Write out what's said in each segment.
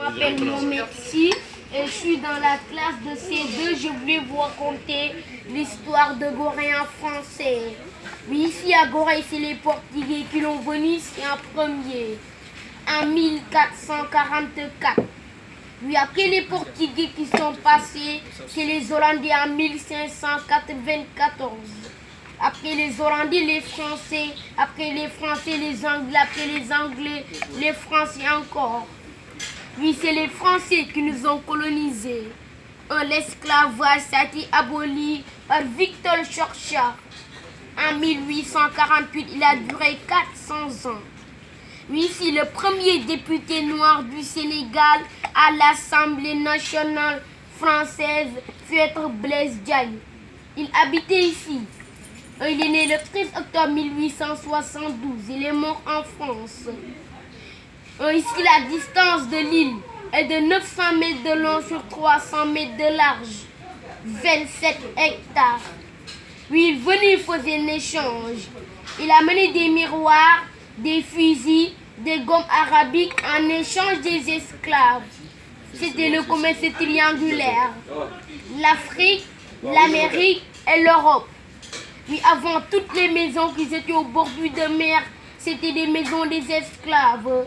m'appelle Mohamed Si et je suis dans la classe de C2. Je voulais vous raconter l'histoire de Gorée en français. Oui, ici à Gorée, c'est les Portugais qui l'ont venu ici en premier, en 1444. Oui, après les Portugais qui sont passés, c'est les Hollandais en 1594. Après les Hollandais, les Français, après les Français, les Anglais, après les Anglais, les Français encore. Oui, c'est les Français qui nous ont colonisés. L'esclavage a été aboli par Victor Churchill. En 1848, il a duré 400 ans. Oui, c'est le premier député noir du Sénégal à l'Assemblée nationale française fut être Blaise Diagne. Il habitait ici. Il est né le 13 octobre 1872. Il est mort en France. Ici, la distance de l'île est de 900 mètres de long sur 300 mètres de large. 27 hectares. Oui, il venait, il faisait un échange. Il a mené des miroirs, des fusils, des gommes arabiques en échange des esclaves. C'était le commerce triangulaire. L'Afrique, l'Amérique et l'Europe. Oui, avant, toutes les maisons qui étaient au bord de mer, c'était des maisons des esclaves.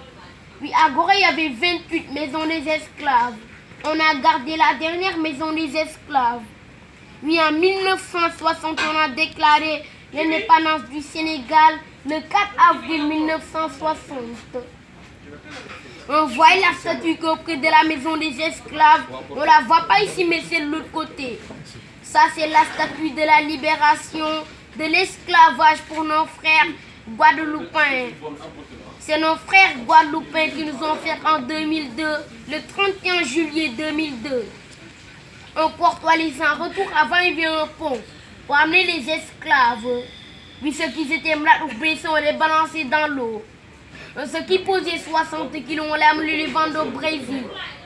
Oui, à Gorée, il y avait 28 maisons des esclaves. On a gardé la dernière maison des esclaves. Oui, en 1960, on a déclaré l'indépendance du Sénégal le 4 avril 1960. On voit la statue auprès de la maison des esclaves. On ne la voit pas ici, mais c'est de l'autre côté. Ça, c'est la statue de la libération de l'esclavage pour nos frères guadeloupéens. C'est nos frères guadeloupéens qui nous ont fait en 2002, le 31 juillet 2002. Un portois les en retour avant il y avait un pont pour amener les esclaves. Puis ceux qui étaient malades ou blessés, on les balançait dans l'eau. Ceux qui posaient 60 kilos, on les amenait les vendre au Brésil,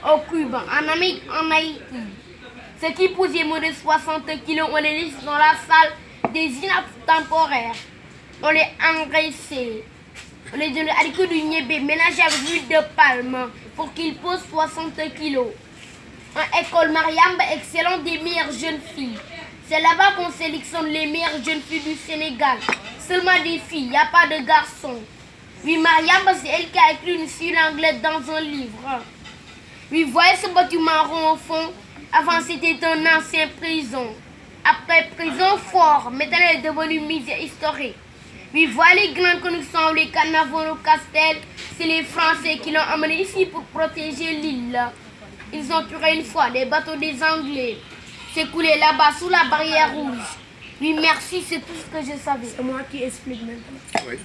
au Cuba, en Amérique, en Haïti. Ceux qui posaient moins de 60 kilos, on les laissait dans la salle des inaptes temporaires. On les engraissait. On les donnait à l'école du niébé, mélangé avec l'huile de palme pour qu'ils posent 60 kilos. En école Mariamba, excellente des meilleures jeunes filles. C'est là-bas qu'on sélectionne les meilleures jeunes filles du Sénégal. Seulement des filles, il n'y a pas de garçons. Oui, Mariamba, c'est elle qui a écrit une fille anglaise dans un livre. Oui, voyez ce bâtiment rond au fond. Avant, c'était un ancien prison. Après, prison fort. Maintenant, elle est devenue musée historique. Oui, voyez les glandes que nous sommes, les carnavals au Castel. C'est les Français qui l'ont amené ici pour protéger l'île. Ils ont tué une fois des bateaux des Anglais. C'est coulé là-bas sous la barrière rouge. Oui, merci, c'est tout ce que je savais. C'est moi qui explique maintenant. Oui.